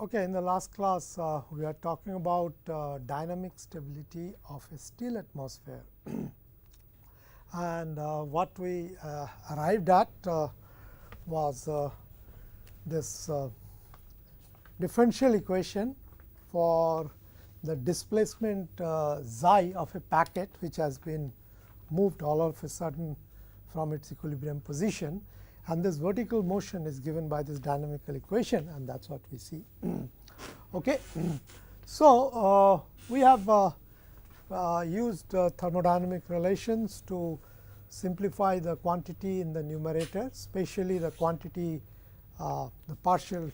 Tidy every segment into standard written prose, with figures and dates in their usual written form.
Okay, in the last class, we are talking about dynamic stability of a still atmosphere. And what we arrived at was this differential equation for the displacement xi of a packet which has been moved all of a sudden from its equilibrium position, and this vertical motion is given by this dynamical equation, and that is what we see. Okay. So, we have used thermodynamic relations to simplify the quantity in the numerator, especially the quantity the partial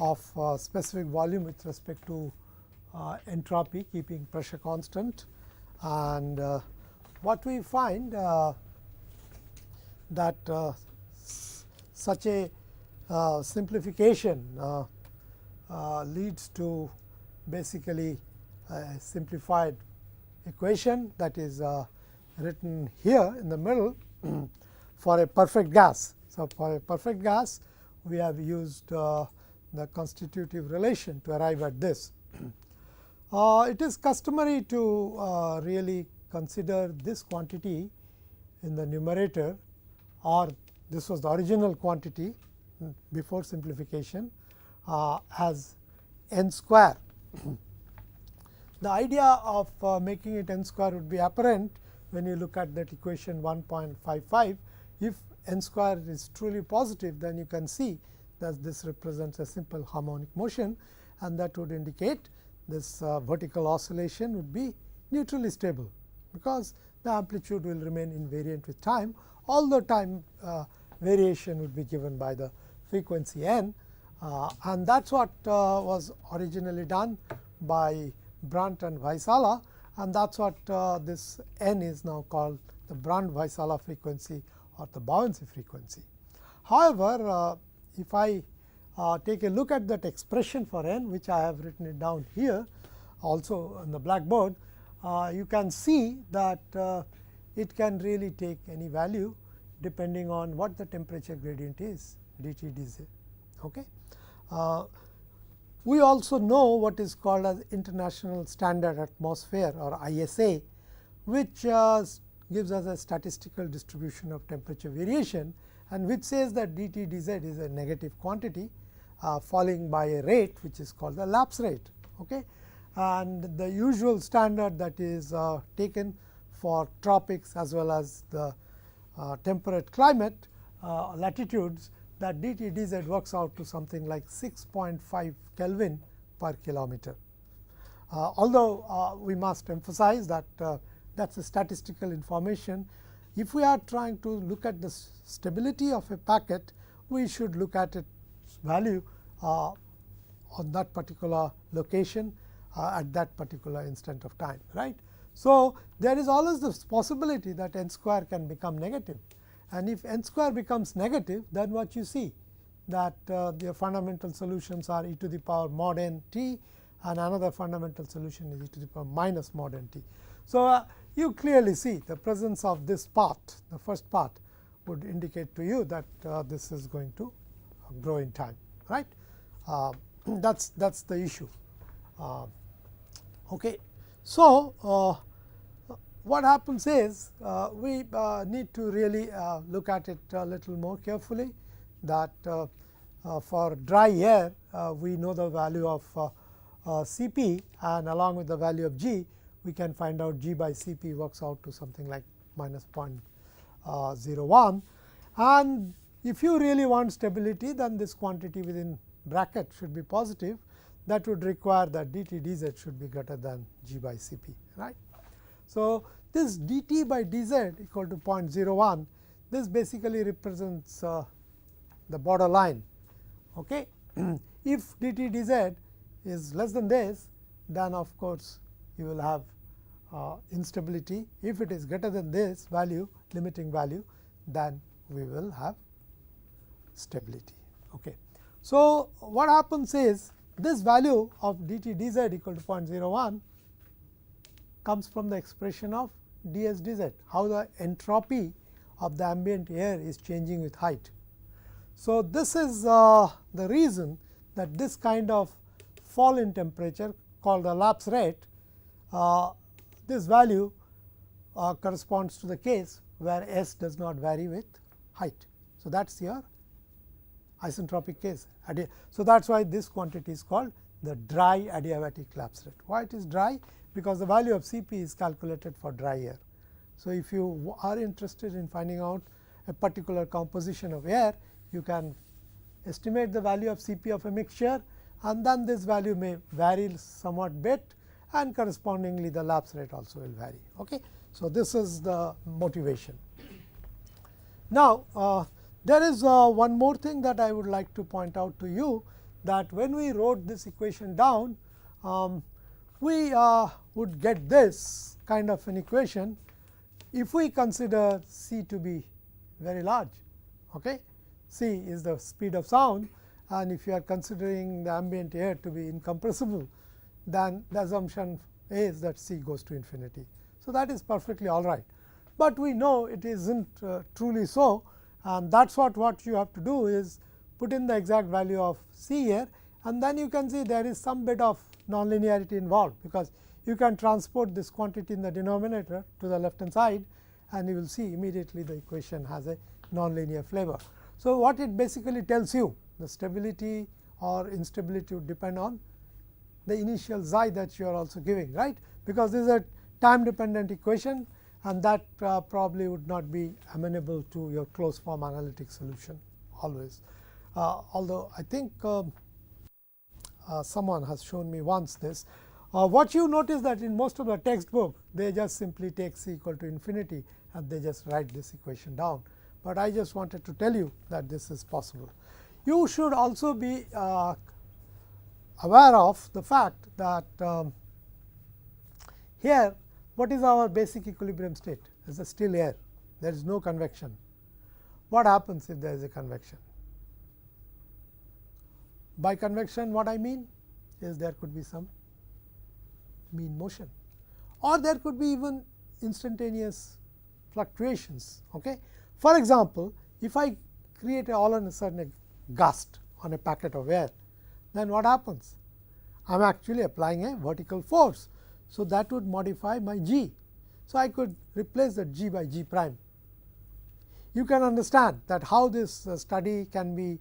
of specific volume with respect to entropy, keeping pressure constant. And what we find that such a simplification leads to basically a simplified equation that is written here in the middle for a perfect gas. So, for a perfect gas we have used the constitutive relation to arrive at this. It is customary to really consider this quantity in the numerator, or this was the original quantity before simplification, as n square. The idea of making it n square would be apparent when you look at that equation 1.55. If n square is truly positive, then you can see that this represents a simple harmonic motion, and that would indicate this vertical oscillation would be neutrally stable, because the amplitude will remain invariant with time, although time variation would be given by the frequency n, and that is what was originally done by Brandt and Vaisala, and that is what this n is now called the Brandt-Vaisala frequency or the buoyancy frequency. However, if I take a look at that expression for n, which I have written it down here also on the blackboard, you can see that it can really take any value depending on what the temperature gradient is, dt dz. Okay. We also know what is called as International Standard Atmosphere, or ISA, which gives us a statistical distribution of temperature variation, and which says that dt dz is a negative quantity falling by a rate which is called the lapse rate. Okay. And the usual standard that is taken for tropics as well as the temperate climate latitudes, that dt dz works out to something like 6.5 Kelvin per kilometer. Although we must emphasize that that is a statistical information. If we are trying to look at the stability of a packet, we should look at its value on that particular location at that particular instant of time, right. So, there is always this possibility that n square can become negative, and if n square becomes negative, then what you see that the fundamental solutions are e to the power mod n t, and another fundamental solution is e to the power minus mod n t. So, you clearly see the presence of this part, the first part would indicate to you that this is going to grow in time, right. That is the issue. Okay. So, what happens is we need to really look at it a little more carefully, that for dry air we know the value of Cp, and along with the value of G we can find out G by Cp works out to something like minus 0.01, and if you really want stability, then this quantity within bracket should be positive. That would require that dt dz should be greater than G by Cp, right. So, this dt by dz equal to 0.01, this basically represents the borderline. Okay. If dt dz is less than this, then of course, you will have instability. If it is greater than this value, limiting value, then we will have stability. Okay. So, what happens is this value of dt dz equal to 0.01 comes from the expression of ds dz, how the entropy of the ambient air is changing with height. So, this is the reason that this kind of fall in temperature called the lapse rate, this value corresponds to the case where S does not vary with height. So, that is your isentropic case. So, that is why this quantity is called the dry adiabatic lapse rate. Why it is dry? Because the value of Cp is calculated for dry air. So, if you are interested in finding out a particular composition of air, you can estimate the value of Cp of a mixture, and then this value may vary somewhat bit, and correspondingly the lapse rate also will vary. Okay. So, this is the motivation. Now, there is one more thing that I would like to point out to you, that when we wrote this equation down, we would get this kind of an equation if we consider C to be very large. Okay. C is the speed of sound, and if you are considering the ambient air to be incompressible, then the assumption is that C goes to infinity. So, that is perfectly all right, but we know it is not truly so, and that is what you have to do is put in the exact value of C here, and then you can see there is some bit of nonlinearity involved, because you can transport this quantity in the denominator to the left hand side, and you will see immediately the equation has a nonlinear flavor. So, what it basically tells you, the stability or instability would depend on the initial xi that you are also giving, right, because this is a time dependent equation, and that probably would not be amenable to your closed form analytic solution always. Although I think someone has shown me once this. What you notice that in most of the textbook, they just simply take C equal to infinity, and they just write this equation down, but I just wanted to tell you that this is possible. You should also be aware of the fact that here what is our basic equilibrium state? It is a still air, there is no convection. What happens if there is a convection? By convection, what I mean is there could be some mean motion, or there could be even instantaneous fluctuations. Okay. For example, if I create all of a sudden a gust on a packet of air, then what happens? I am actually applying a vertical force. So, that would modify my g. So, I could replace that g by g prime. You can understand that how this study can be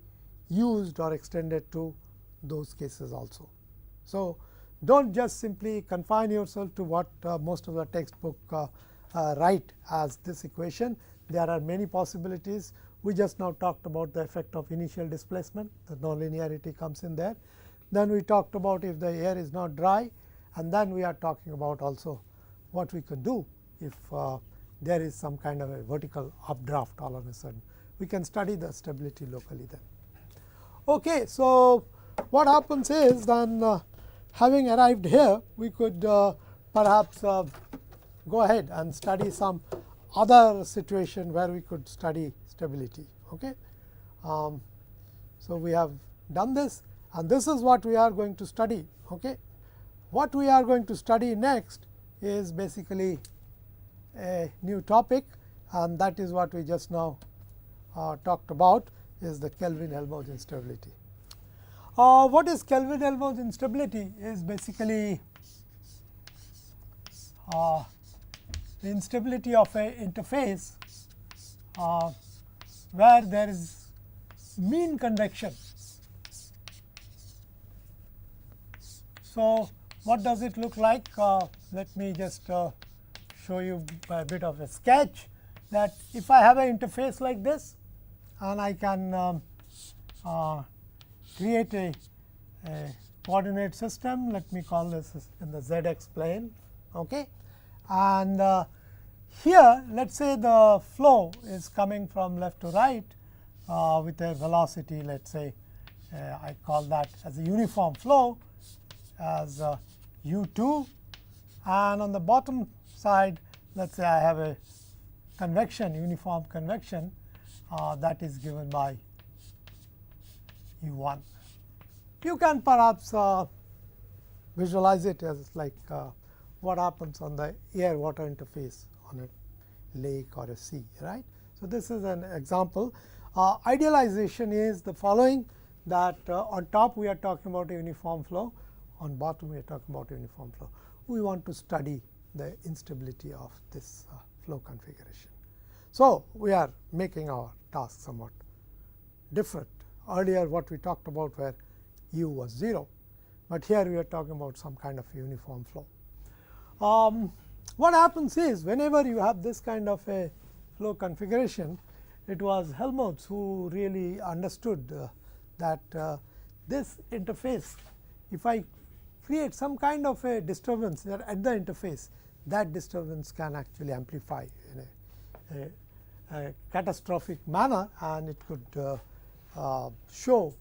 used or extended to those cases also. So, do not just simply confine yourself to what most of the textbook write as this equation. There are many possibilities. We just now talked about the effect of initial displacement, the nonlinearity comes in there. Then we talked about if the air is not dry, and then we are talking about also what we can do if there is some kind of a vertical updraft all of a sudden. We can study the stability locally then. Okay, so, what happens is then having arrived here, we could perhaps go ahead and study some other situation where we could study stability. Okay. So, we have done this, and this is what we are going to study. Okay. What we are going to study next is basically a new topic, and that is what we just now talked about, is the Kelvin-Helmholtz instability. What is Kelvin-Helmholtz instability? Is basically the instability of a interface where there is mean convection. So, what does it look like? Let me just show you by a bit of a sketch, that if I have an interface like this, and I can create a coordinate system. Let me call this in the zx plane. Okay. And here let us say the flow is coming from left to right with a velocity, let us say I call that as a uniform flow as u2, and on the bottom side let us say I have a convection, uniform convection that is given by u1. You can perhaps visualize it as like what happens on the air water interface on a lake or a sea, right. So, this is an example. Idealization is the following, that on top we are talking about a uniform flow, on bottom we are talking about uniform flow. We want to study the instability of this flow configuration. So, we are making our task somewhat different. Earlier what we talked about where u was 0, but here we are talking about some kind of uniform flow. What happens is whenever you have this kind of a flow configuration, it was Helmholtz who really understood that this interface, if I create some kind of a disturbance at the interface, that disturbance can actually amplify in a catastrophic manner, and it could show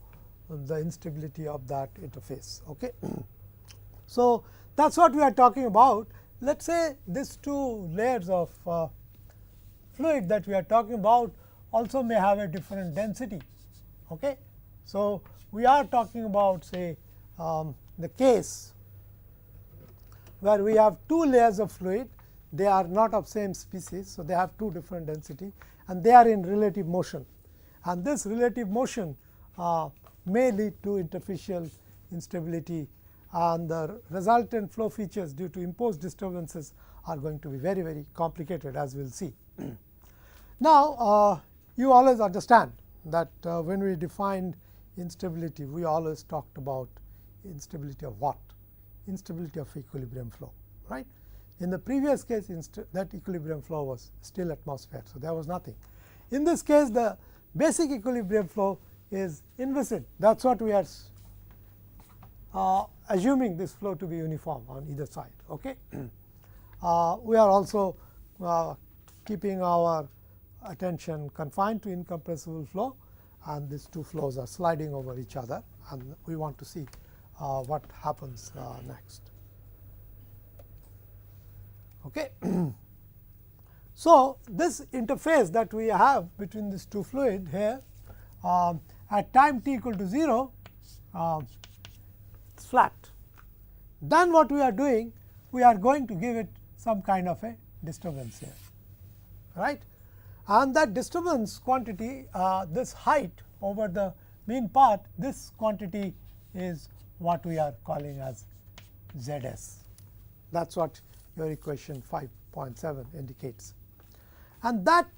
the instability of that interface. Okay. So, that is what we are talking about. Let us say these two layers of fluid that we are talking about also may have a different density. Okay. So, we are talking about say the case where we have two layers of fluid, they are not of same species. So, they have two different density and they are in relative motion, and this relative motion may lead to interfacial instability, and the resultant flow features due to imposed disturbances are going to be very, very complicated, as we will see. Now, you always understand that when we defined instability, we always talked about instability of what? Instability of equilibrium flow, right. In the previous case, that equilibrium flow was still atmosphere. So, there was nothing. In this case, the basic equilibrium flow is inviscid. That is what we are assuming this flow to be uniform on either side. Okay. We are also keeping our attention confined to incompressible flow, and these two flows are sliding over each other, and we want to see what happens next. Okay. So, this interface that we have between these two fluid here at time t equal to 0 it's flat. Then what we are doing, we are going to give it some kind of a disturbance here, right, and that disturbance quantity, this height over the mean path, this quantity is what we are calling as ZS. That is what your equation 5.7 indicates, and that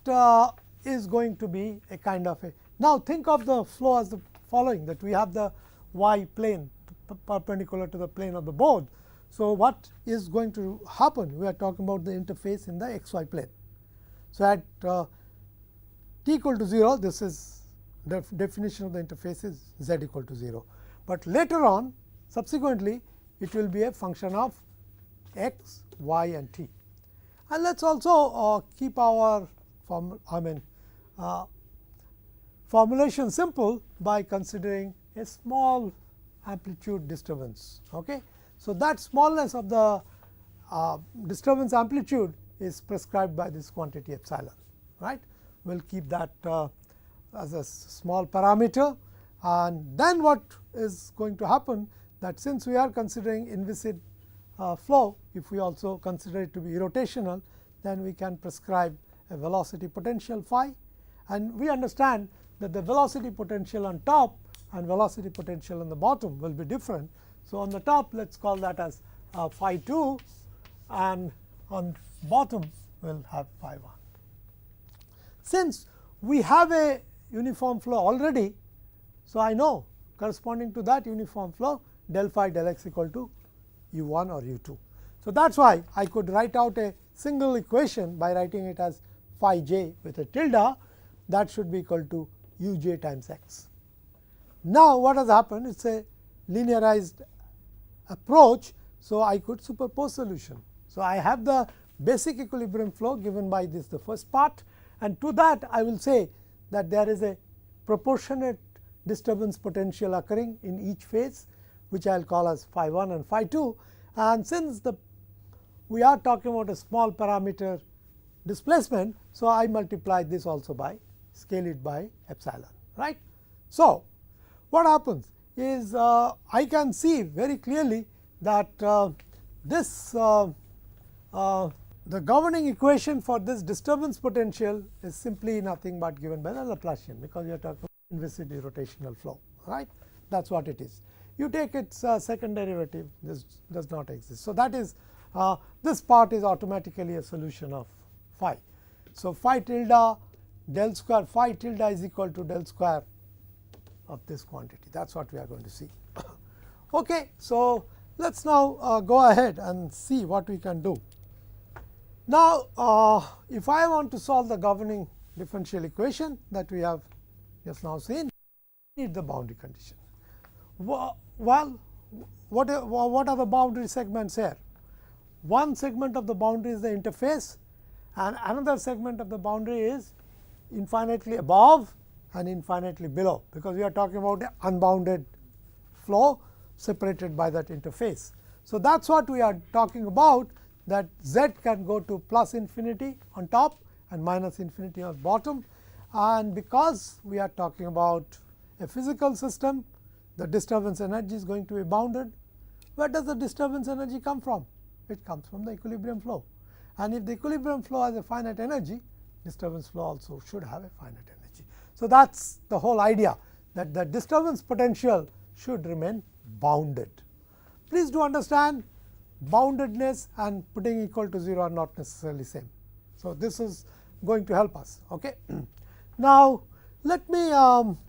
is going to be a kind of a. Now, think of the flow as the following, that we have the y plane perpendicular to the plane of the board. So, what is going to happen? We are talking about the interface in the xy plane. So, at t equal to 0, this is the definition of the interface is z equal to 0, but later on subsequently it will be a function of x, y and t. And let us also keep our formulation simple by considering a small amplitude disturbance. Okay. So, that smallness of the disturbance amplitude is prescribed by this quantity epsilon, right. We will keep that as a small parameter, and then what is going to happen, that since we are considering inviscid flow, if we also consider it to be rotational, then we can prescribe a velocity potential phi, and we understand that the velocity potential on top and velocity potential on the bottom will be different. So, on the top let us call that as phi 2, and on bottom we will have phi 1. Since we have a uniform flow already, so I know corresponding to that uniform flow del phi del x equal to u 1 or u 2. So, that is why I could write out a single equation by writing it as phi j with a tilde, that should be equal to u j times x. Now, what has happened? It is a linearized approach. So, I could superpose solution. So, I have the basic equilibrium flow given by this the first part, and to that I will say that there is a proportionate disturbance potential occurring in each phase, which I will call as phi 1 and phi 2, and since we are talking about a small parameter displacement. So, I multiply this also by scale it by epsilon, right. So, what happens is I can see very clearly that this the governing equation for this disturbance potential is simply nothing but given by the Laplacian, because we are talking about inviscid rotational flow, right. That is what it is. you take its second derivative, this does not exist. So, that is this part is automatically a solution of phi. So, phi tilde del square phi tilde is equal to del square of this quantity, that is what we are going to see. Okay. So, let us now go ahead and see what we can do. Now, if I want to solve the governing differential equation that we have just now seen, need the boundary condition. Well, what are the boundary segments here? One segment of the boundary is the interface, and another segment of the boundary is infinitely above and infinitely below, because we are talking about an unbounded flow separated by that interface. So, that is what we are talking about, that z can go to plus infinity on top and minus infinity on bottom, and because we are talking about a physical system, the disturbance energy is going to be bounded. Where does the disturbance energy come from? It comes from the equilibrium flow, and if the equilibrium flow has a finite energy, disturbance flow also should have a finite energy. So, that is the whole idea, that the disturbance potential should remain bounded. Please do understand, boundedness and putting equal to 0 are not necessarily same. So, this is going to help us. Okay. Now, let me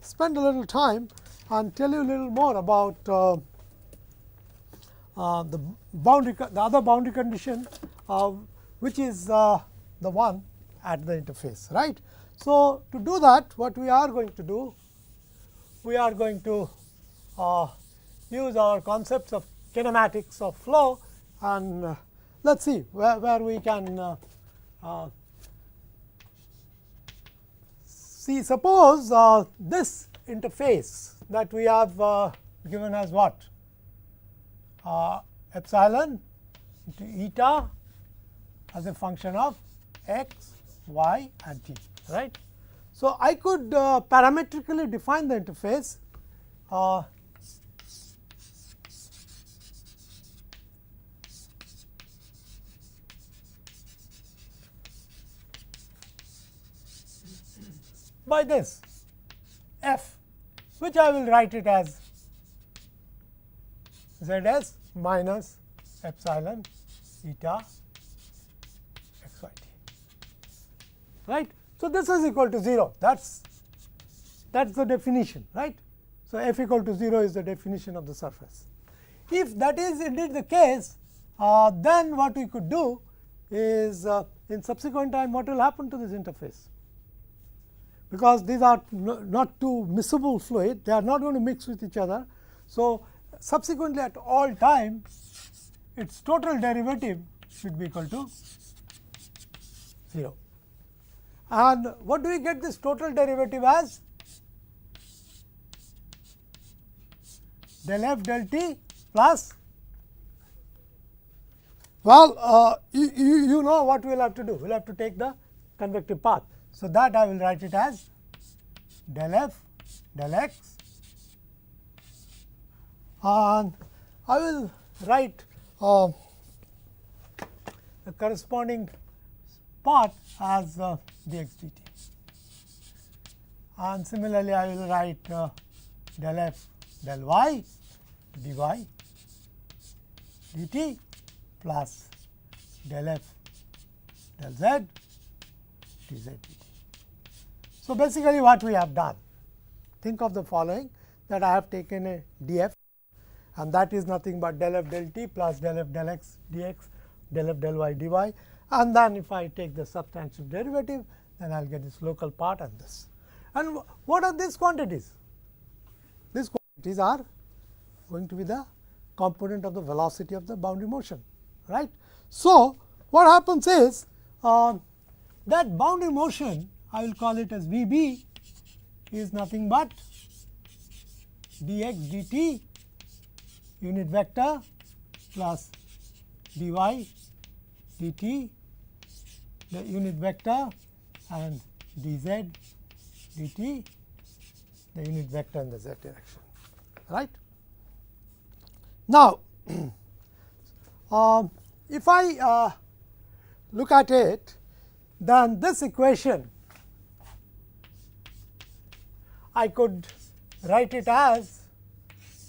spend a little time and tell you a little more about the other boundary condition, which is the one at the interface, right. So, to do that, what we are going to do, we are going to use our concepts of kinematics of flow, and let us see where we can see. Suppose this interface that we have given as what? Epsilon into eta as a function of x, y and t, right. So, I could parametrically define the interface by this f, which I will write it as z(s) minus epsilon eta x y t, right. So, this is equal to 0, that is the definition, right. So, f equal to 0 is the definition of the surface. If that is indeed the case, then what we could do is in subsequent time what will happen to this interface, because these are not two miscible fluid, they are not going to mix with each other. So, subsequently at all time its total derivative should be equal to 0. And what do we get this total derivative as? Del f del t plus, well, you know what we will have to do, we will have to take the convective path. So, that I will write it as del f del x, and I will write the corresponding part as dx dt, and similarly I will write del f del y dy dt plus del f del z dz dt. So, basically what we have done, think of the following, that I have taken a df, and that is nothing but del f del t plus del f del x dx, del f del y dy, and then if I take the substantive derivative, then I will get this local part and this. And what are these quantities? These quantities are going to be the component of the velocity of the boundary motion, right. So, what happens is that boundary motion, I will call it as V b, is nothing but dx dt unit vector plus dy dt the unit vector and dz dt the unit vector in the z direction, right. Now, if I look at it, then this equation I could write it as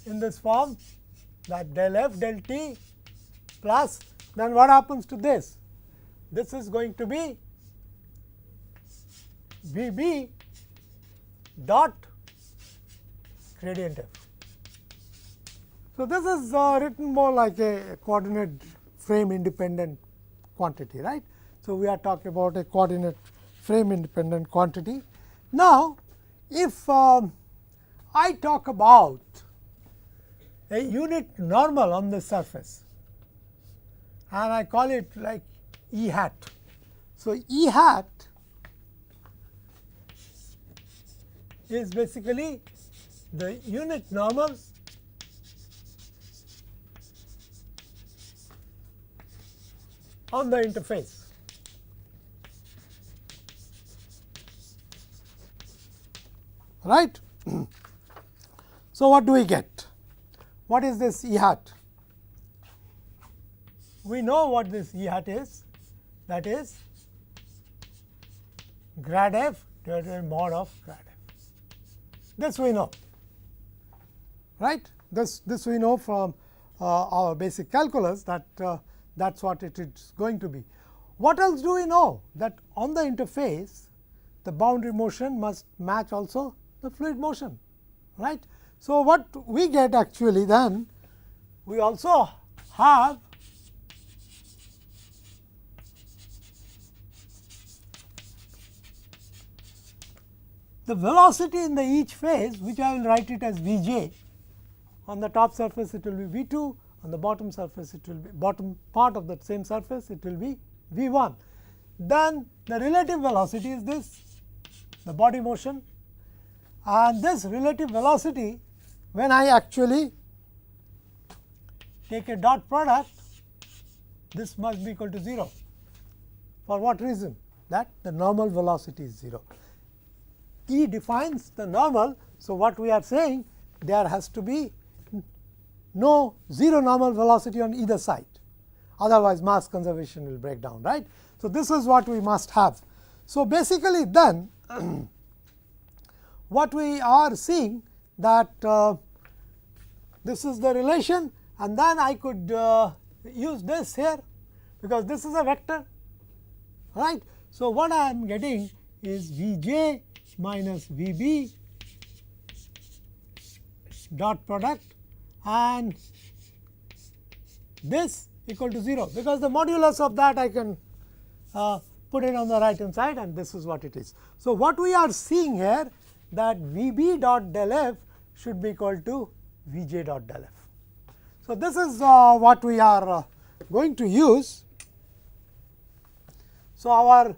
in this form, that del f del t plus, then what happens to this? This is going to be V b dot gradient f. So, this is written more like a coordinate frame independent quantity, right. So, we are talking about a coordinate frame independent quantity. Now, if I talk about a unit normal on the surface and I call it like E hat. So, E hat is basically the unit normal on the interface. Right. So, what do we get? What is this E hat? We know what this E hat is, that is grad f divided by mod of grad f. This we know, right. This we know from our basic calculus, that that is what it is going to be. What else do we know? That on the interface the boundary motion must match also the fluid motion, right. So, what we get actually then, we also have the velocity in the each phase, which I will write it as V j. On the top surface it will be V 2, on the bottom surface it will be bottom part of that same surface it will be V 1. Then the relative velocity is this, the body motion, and this relative velocity, when I actually take a dot product, this must be equal to 0. For what reason? That the normal velocity is 0. E defines the normal. So, what we are saying, there has to be no 0 normal velocity on either side, otherwise mass conservation will break down, right. So, this is what we must have. So, basically then what we are seeing, that this is the relation, and then I could use this here, because this is a vector, right. So, what I am getting is V j minus V b dot product, and this equal to 0, because the modulus of that I can put it on the right hand side, and this is what it is. So, what we are seeing here, that V b dot del f should be equal to V j dot del f. So, this is what we are going to use. So, our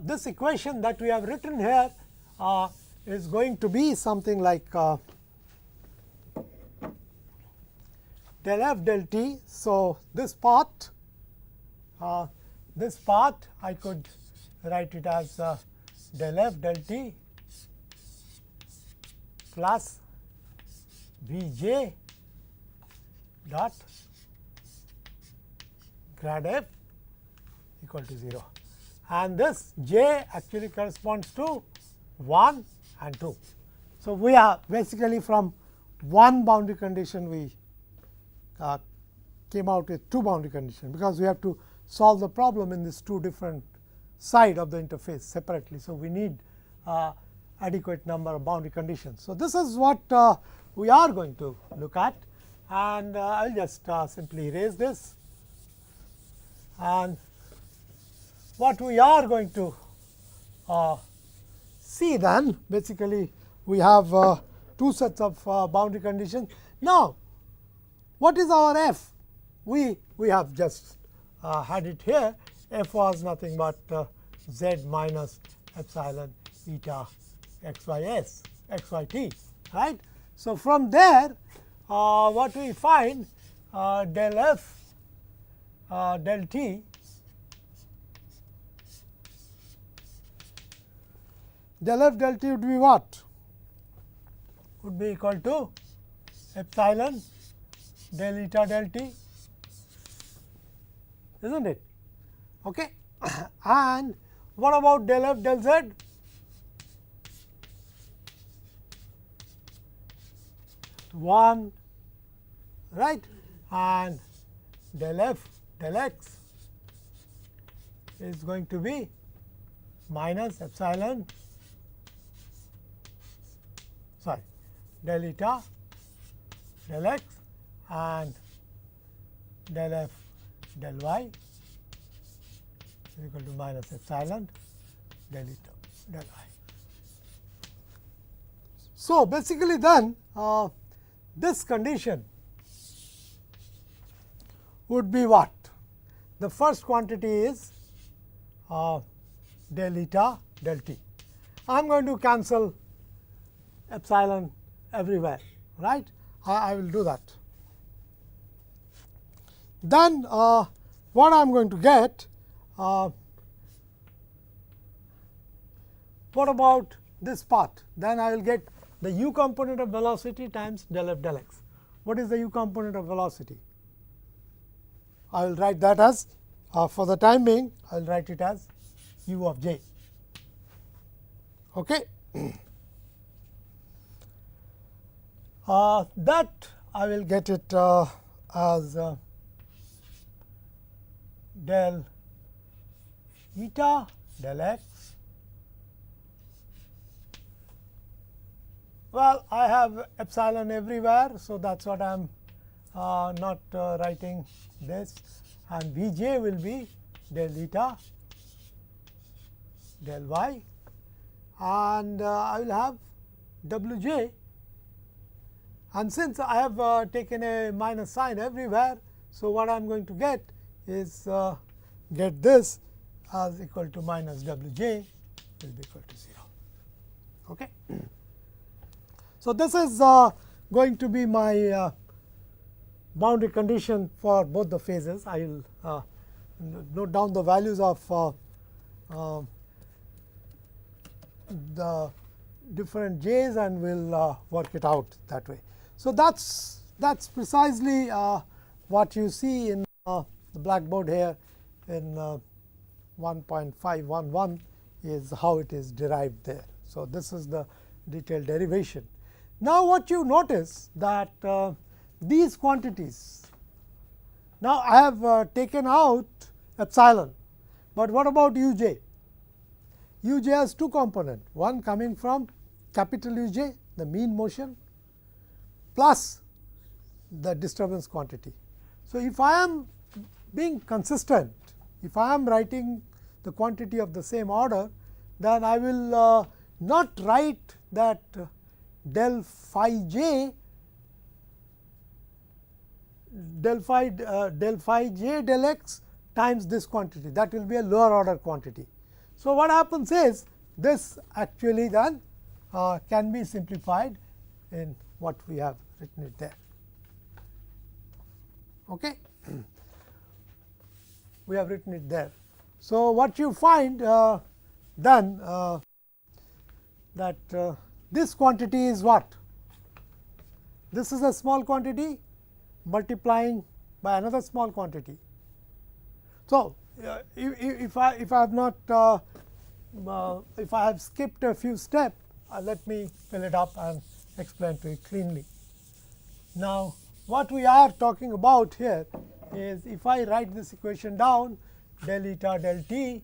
this equation that we have written here is going to be something like del f del t. So, this part I could write it as del f del t plus V j dot grad f equal to 0, and this j actually corresponds to 1 and 2. So, we are basically from one boundary condition we came out with two boundary conditions, because we have to solve the problem in these two different side of the interface separately. So, we need adequate number of boundary conditions. So, this is what we are going to look at, and I will just simply erase this, and what we are going to see then, basically we have two sets of boundary conditions. Now, what is our f? We have just had it here. F was nothing but z minus epsilon eta x y s x y t, right. So, from there what we find, del f del t would be what? Would be equal to epsilon del eta del t, isn't it? Okay. And what about del f del z? One right, and del f del x is going to be minus epsilon del eta del x and del f del y is equal to minus epsilon del eta del y. So, basically then this condition would be what? The first quantity is del eta del t. I am going to cancel epsilon everywhere, right. I will do that. Then what I am going to get, what about this part? Then I will get the u component of velocity times del f del x. What is the u component of velocity? I will write that as for the time being I will write it as u of j. Okay. That I will get it as del eta del x. Well, I have epsilon everywhere, so that is what I am not writing this, and V j will be del eta del y, and I will have W j, and since I have taken a minus sign everywhere. So, what I am going to get is get this as equal to minus W j will be equal to 0. Okay. So, this is going to be my boundary condition for both the phases. I will note down the values of the different j's and we will work it out that way. So, that is precisely what you see in the blackboard here in 1.511 is how it is derived there. So, this is the detailed derivation. Now, what you notice that these quantities, now I have taken out epsilon, but what about u j? U j has two components, one coming from capital U j, the mean motion, plus the disturbance quantity. So, if I am being consistent, if I am writing the quantity of the same order, then I will not write that del phi j del phi j del x times this quantity, that will be a lower order quantity. So, what happens is this actually then can be simplified in what we have written it there. Okay. We have written it there. So, what you find then that this quantity is what? This is a small quantity multiplying by another small quantity. So, if I have not if I have skipped a few steps, let me fill it up and explain to you cleanly. Now, what we are talking about here is if I write this equation down, del eta del t,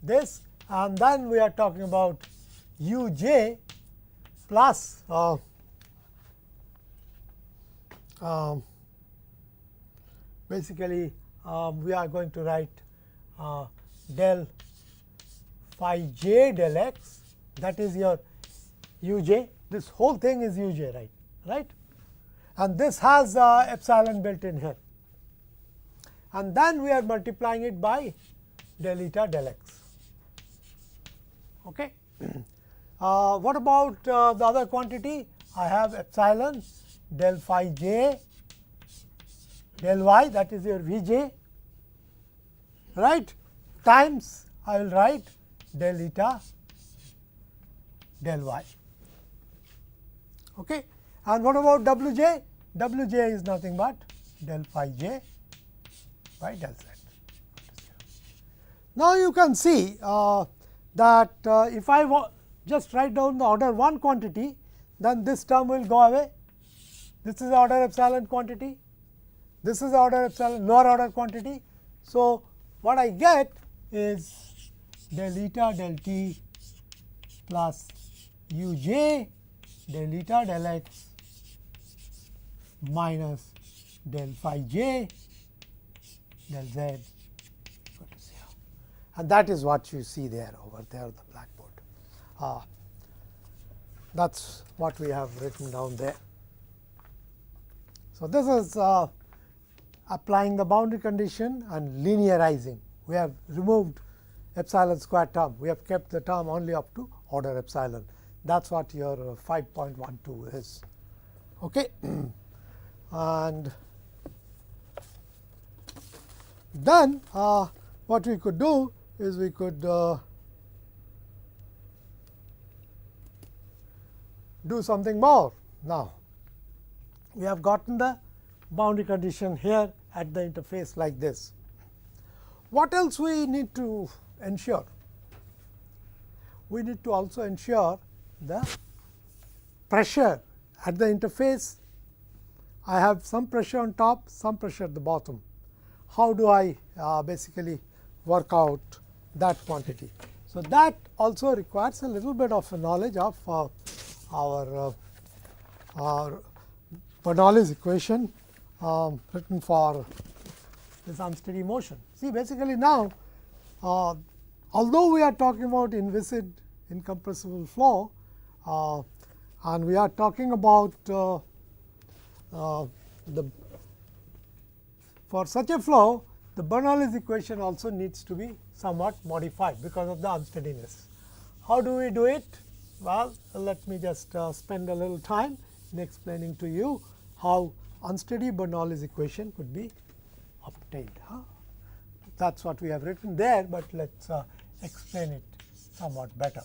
this, and then we are talking about u j plus basically we are going to write del phi j del x, that is your u j. This whole thing is u j, right? And this has epsilon built in here. And then we are multiplying it by del eta del x. Okay. What about the other quantity? I have epsilon del phi j del y, that is your V j, right, times I will write del eta del y. Okay. And what about W j? W j is nothing but del phi j by del z. Now, you can see that if I just write down the order 1 quantity, then this term will go away, this is order epsilon quantity, this is order epsilon lower order quantity. So, what I get is del eta del t plus u j del eta del x minus del phi j del z equal to 0. And that is what you see there over there on the blackboard. That is what we have written down there. So, this is applying the boundary condition and linearizing. We have removed epsilon square term, we have kept the term only up to order epsilon. That is what your 5.12 is. Okay. And then what we could do is we could do something more. Now, we have gotten the boundary condition here at the interface like this. What else we need to ensure? We need to also ensure the pressure at the interface. I have some pressure on top, some pressure at the bottom. How do I basically work out that quantity? So, that also requires a little bit of a knowledge of our Bernoulli's equation written for this unsteady motion. See, basically now, although we are talking about inviscid incompressible flow and we are talking about for such a flow, the Bernoulli's equation also needs to be somewhat modified because of the unsteadiness. How do we do it? Well, let me just spend a little time in explaining to you how unsteady Bernoulli's equation could be obtained. That is what we have written there, but let us explain it somewhat better.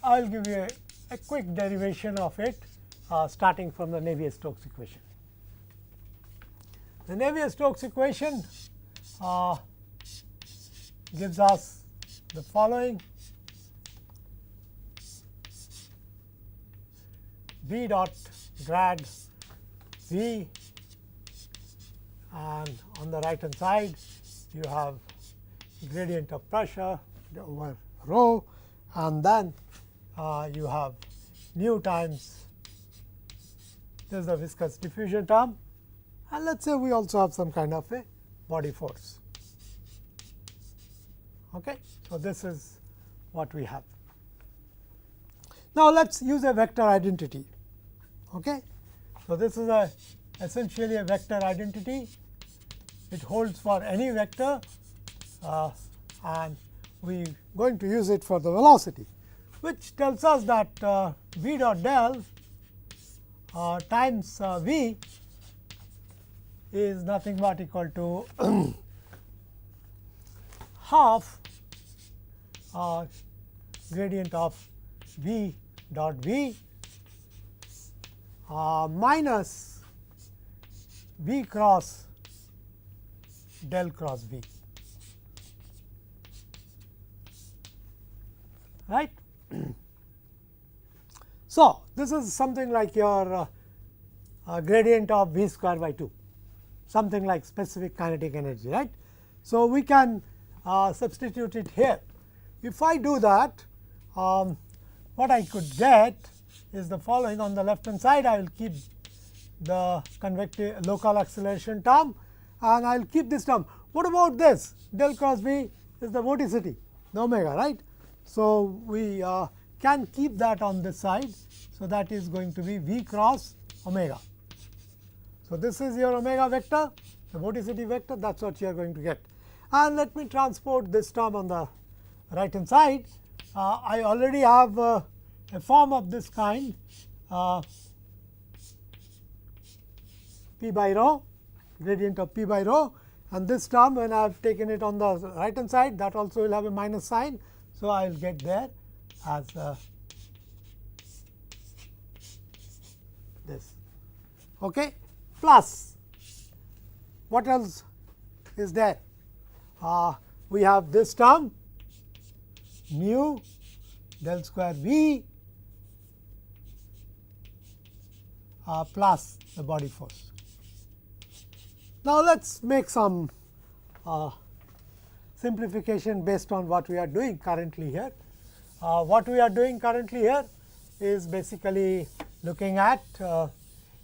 I will give you a quick derivation of it starting from the Navier-Stokes equation. The Navier-Stokes equation gives us the following: v dot grad v, and on the right hand side you have gradient of pressure over rho, and then you have nu times this is the viscous diffusion term, and let us say we also have some kind of a body force. Okay. So, this is what we have. Now, let us use a vector identity. Okay. So, this is essentially a vector identity. It holds for any vector and we are going to use it for the velocity, which tells us that v dot del times v is nothing but equal to half gradient of v dot v minus v cross del cross v, right. So, this is something like your gradient of v square by 2, something like specific kinetic energy, right. So, we can substitute it here. If I do that, what I could get is the following. On the left hand side, I will keep the convective local acceleration term and I will keep this term. What about this? Del cross v is the vorticity, the omega, right. So, we can keep that on this side. So, that is going to be v cross omega. So, this is your omega vector, the vorticity vector, that is what you are going to get. And let me transport this term on the right hand side. I already have a form of this kind, p by rho, gradient of p by rho, and this term when I have taken it on the right hand side, that also will have a minus sign. So, I will get there as this, okay, plus what else is there? we have this term mu del square V plus the body force. Now, let us make some simplification based on what we are doing currently here. What we are doing currently here is basically looking at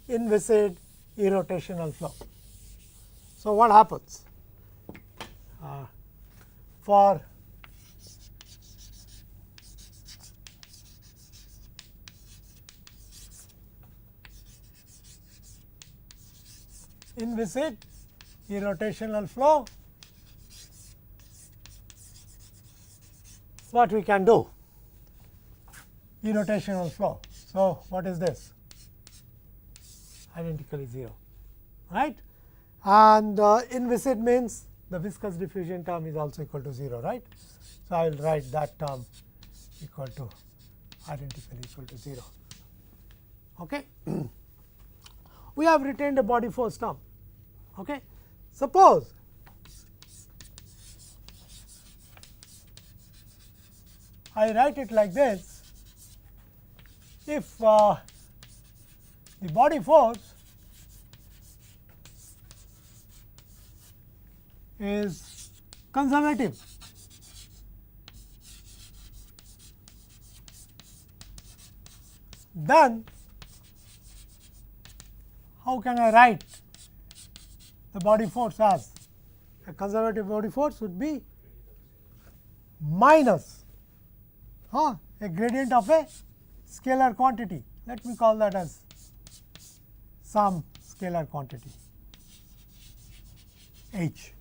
inviscid irrotational flow. So, what happens for inviscid irrotational flow, what we can do? Irrotational flow. So, what is this? Identically 0, right? And inviscid means the viscous diffusion term is also equal to 0, right? So, I will write that term equal to identically equal to 0. Okay. We have retained a body force term. Okay. Suppose I write it like this: if the body force is conservative, then how can I write the body force as? A conservative body force would be minus a gradient of a scalar quantity. Let me call that as some scalar quantity h.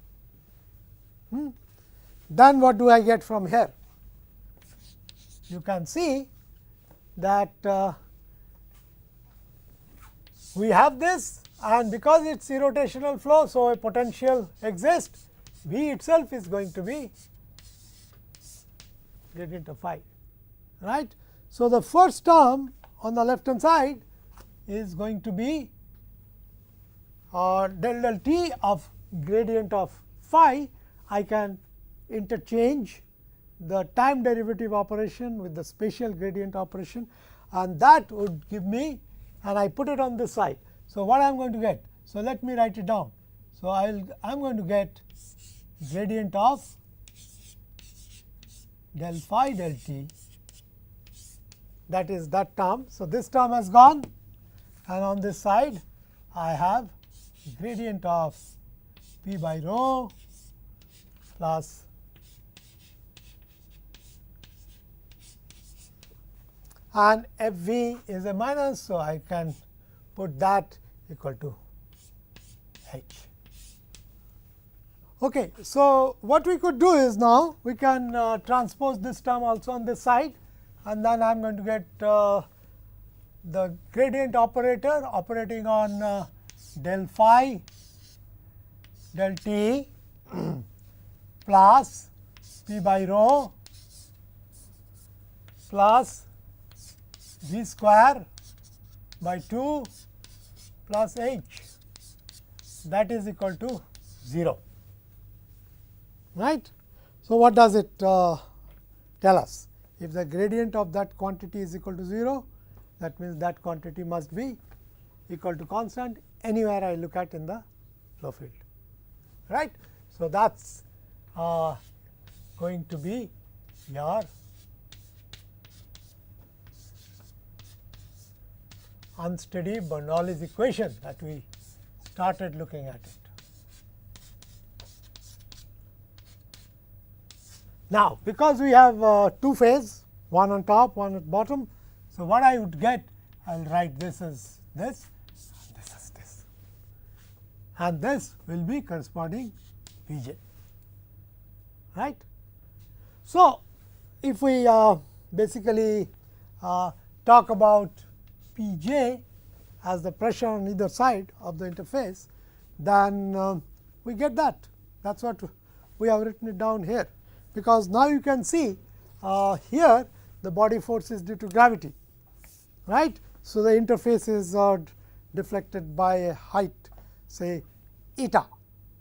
Then what do I get from here? You can see that we have this, and because it is irrotational flow, so a potential exists. V itself is going to be gradient of phi, right. So, the first term on the left hand side is going to be del t of gradient of phi. I can interchange the time derivative operation with the spatial gradient operation, and that would give me, and I put it on this side. So, what I am going to get? So, let me write it down. So, I am going to get gradient of del phi del t, that is that term. So, this term has gone, and on this side I have gradient of p by rho plus and f v is a minus. So, I can put that equal to h. Okay. So, what we could do is now we can transpose this term also on this side, and then I am going to get the gradient operator operating on del phi del t plus p by rho plus v square by 2 plus h, that is equal to 0, right. So, what does it tell us? If the gradient of that quantity is equal to 0, that means that quantity must be equal to constant anywhere I look at in the flow field, right. So, that is going to be your unsteady Bernoulli's equation that we started looking at it. Now, because we have two phase, one on top, one at bottom. So, what I would get, I will write this as this, and this as this, and this will be corresponding V j, right. So, if we basically talk about P j as the pressure on either side of the interface, then we get that. That is what we have written it down here, because now you can see here the body force is due to gravity, right. So, the interface is deflected by a height, say eta,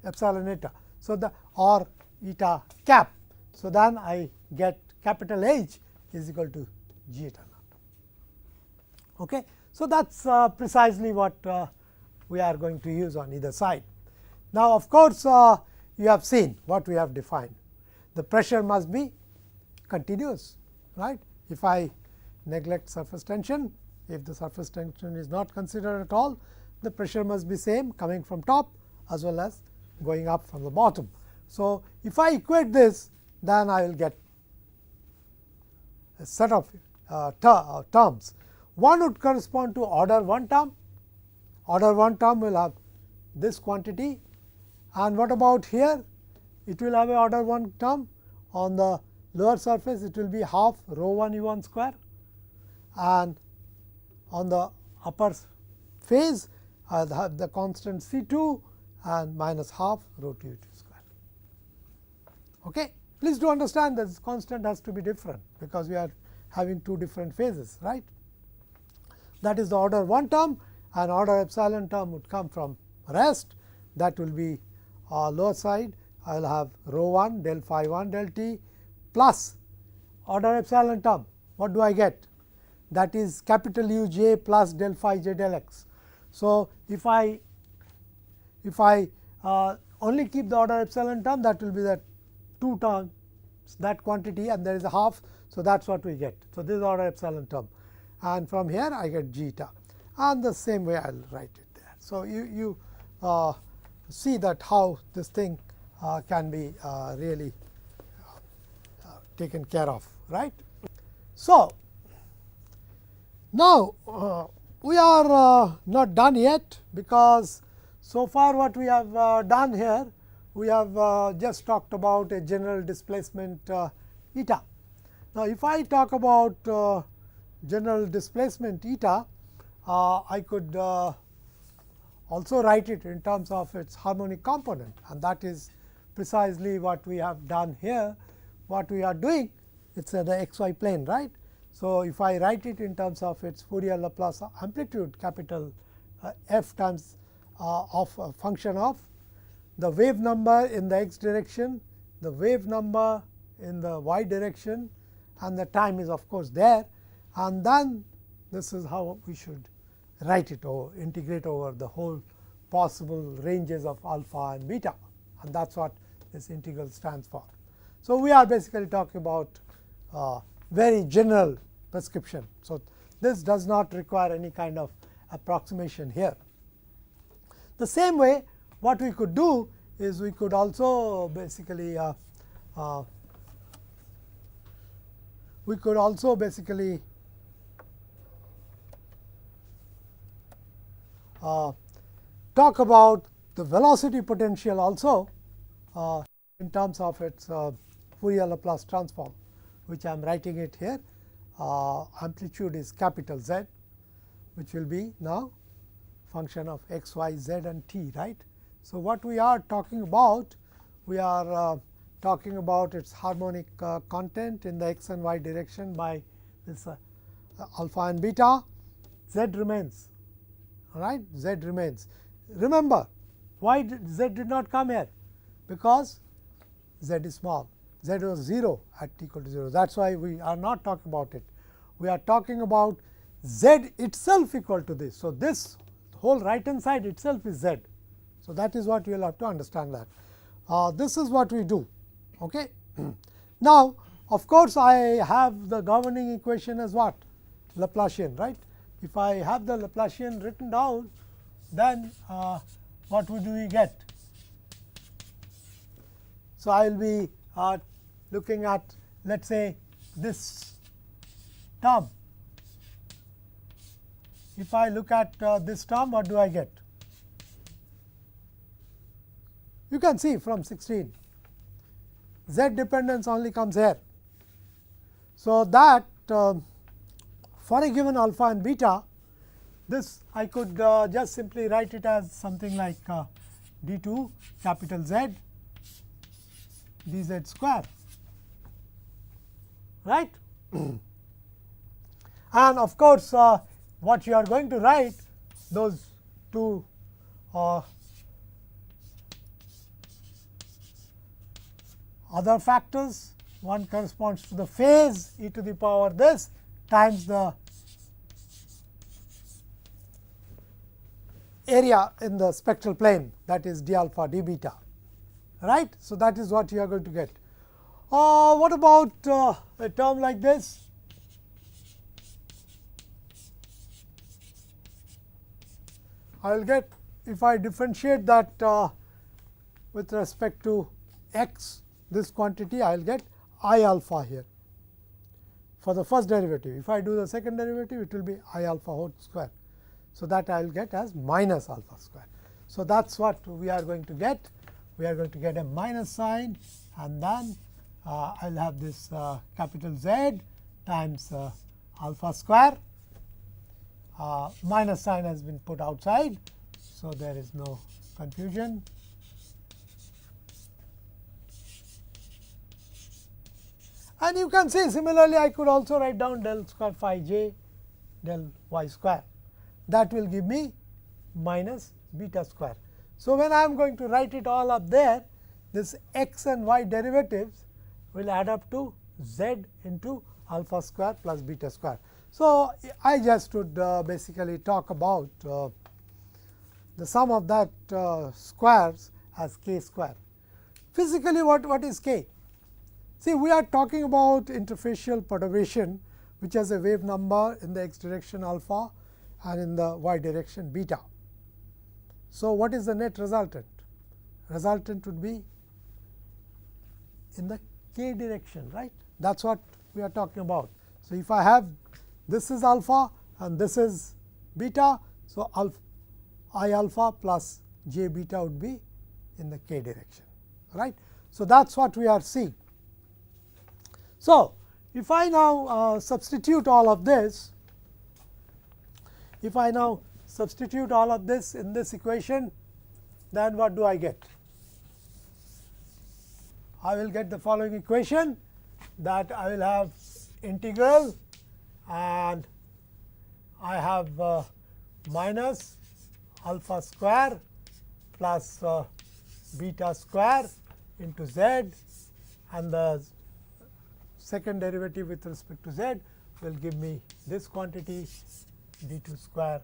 epsilon eta. So, the or eta cap. So, then I get capital H is equal to g eta naught. Okay. So, that is precisely what we are going to use on either side. Now, of course, you have seen what we have defined. The pressure must be continuous, right. If I neglect surface tension, if the surface tension is not considered at all, the pressure must be same coming from top as well as going up from the bottom. So, if I equate this, then I will get a set of terms. One would correspond to order 1 term. Order 1 term will have this quantity, and what about here? It will have a order 1 term. On the lower surface, it will be half rho 1 u 1 square, and on the upper phase I will have the constant C 2 and minus half rho 2 u 2 square. Okay. Please do understand that this constant has to be different, because we are having 2 different phases, right. That is the order 1 term, and order epsilon term would come from rest. That will be lower side. I will have rho 1 del phi 1 del t plus order epsilon term. What do I get? That is capital U j plus del phi j del x. So, if I only keep the order epsilon term, that will be the 2 terms, that quantity, and there is a half. So, that is what we get. So, this is order epsilon term, and from here I get g eta, and the same way I will write it there. So, you see that how this thing can be really taken care of, right. So, now we are not done yet, because so far what we have done here, we have just talked about a general displacement eta. Now, if I talk about general displacement eta, I could also write it in terms of its harmonic component, and that is precisely what we have done here. What we are doing, it is the xy plane, right. So, if I write it in terms of its Fourier Laplace amplitude capital F times of a function of the wave number in the x direction, the wave number in the y direction, and the time is of course there, and then this is how we should write it, or integrate over the whole possible ranges of alpha and beta, and that is what this integral stands for. So, we are basically talking about very general prescription. So, this does not require any kind of approximation here. The same way, what we could do is we could also basically talk about the velocity potential also in terms of its Fourier Laplace transform, which I am writing it here. Amplitude is capital Z, which will be now function of x, y, z and t, right. So, what we are talking about? We are talking about its harmonic content in the x and y direction by this alpha and beta. Z remains, all right, z remains. Remember, why z did not come here? Because z is small, z was 0 at t equal to 0. That is why we are not talking about it. We are talking about z itself equal to this. So, this whole right hand side itself is z. So, that is what you will have to understand that. This is what we do. Okay. Now, of course, I have the governing equation as what? Laplacian, right. If I have the Laplacian written down, then what would we get? So, I will be looking at, let us say, this term. If I look at this term, what do I get? You can see from 16, z dependence only comes here. So, that for a given alpha and beta, this I could just simply write it as something like d 2 capital Z dz square, right. And of course, what you are going to write, those two other factors. One corresponds to the phase e to the power this times the area in the spectral plane, that is d alpha d beta, right. So, that is what you are going to get. What about a term like this? I will get, if I differentiate that with respect to x, this quantity, I will get I alpha here for the first derivative. If I do the second derivative, it will be I alpha whole square. So, that I will get as minus alpha square. So, that is what we are going to get. We are going to get a minus sign, and then I will have this capital Z times alpha square. Minus sign has been put outside. So, there is no confusion. And you can see similarly, I could also write down del square phi j del y square. That will give me minus beta square. So, when I am going to write it all up there, this x and y derivatives will add up to z into alpha square plus beta square. So, I just would basically talk about the sum of that squares as k square. Physically, what is k? See, we are talking about interfacial perturbation, which has a wave number in the x direction alpha and in the y direction beta. So, what is the net resultant? Resultant would be in the k direction, right. That is what we are talking about. So, if I have this is alpha and this is beta. So, I alpha plus j beta would be in the k direction, right. So, that is what we are seeing. So, if I now substitute all of this, if I now substitute all of this in this equation, then what do I get? I will get the following equation, that I will have integral, and I have minus alpha square plus beta square into z, and the second derivative with respect to z will give me this quantity d2 square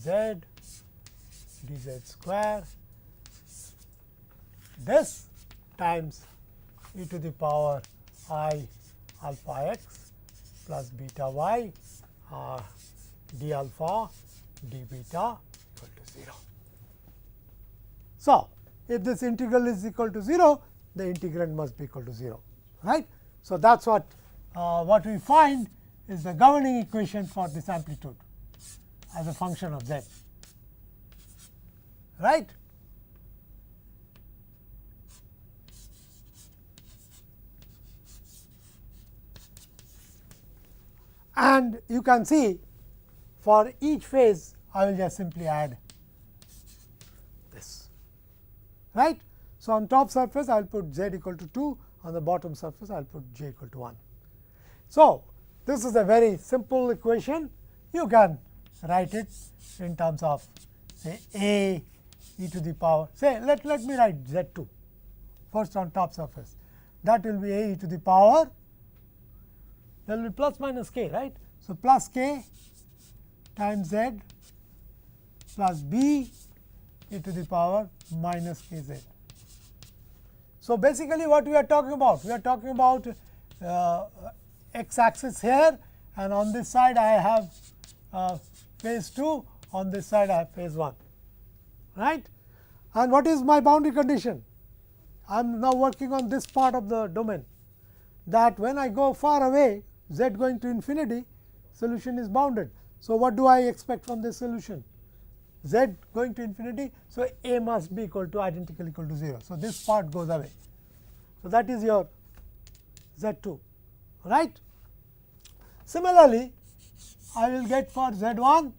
z dz square, this times e to the power I alpha x plus beta y d alpha d beta equal to 0. So, if this integral is equal to 0, the integrand must be equal to 0, right. So, that is what we find is the governing equation for this amplitude as a function of z, right. And you can see for each phase I will just simply add this, right. So, on top surface I will put z equal to 2, on the bottom surface I will put j equal to 1. So, this is a very simple equation. You can write it in terms of say a e to the power, say let me write z 2 first on top surface, that will be a e to the power, there will be plus minus k, right. So, plus k times z plus b e to the power minus k z. So, basically what we are talking about? We are talking about x axis here, and on this side I have phase 2, on this side I have phase 1, right. And what is my boundary condition? I am now working on this part of the domain, that when I go far away z going to infinity, solution is bounded. So, what do I expect from this solution? Z going to infinity. So, a must be equal to identical equal to 0. So, this part goes away. So, that is your z 2, right. Similarly, I will get for z 1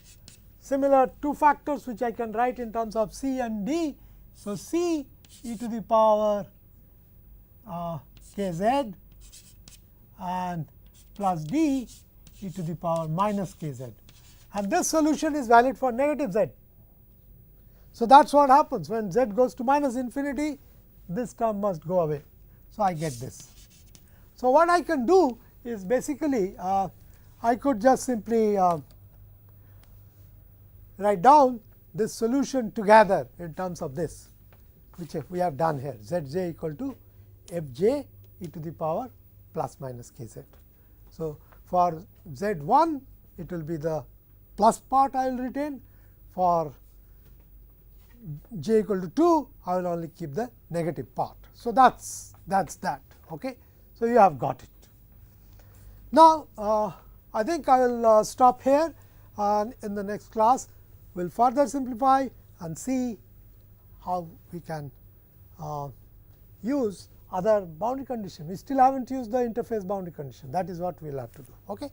similar two factors which I can write in terms of c and d. So, c e to the power k z and plus d e to the power minus k z, and this solution is valid for negative z. So, that is what happens when z goes to minus infinity, this term must go away. So, I get this. So, what I can do is basically I could just simply write down this solution together in terms of this, which we have done here, z j equal to f j e to the power plus minus k z. So, for z 1 it will be the plus part I will retain, for j equal to 2 I will only keep the negative part. So, that is that. Okay. So, you have got it. Now, I think I will stop here, and in the next class we will further simplify and see how we can use other boundary condition. We still have not used the interface boundary condition, that is what we will have to do. Okay.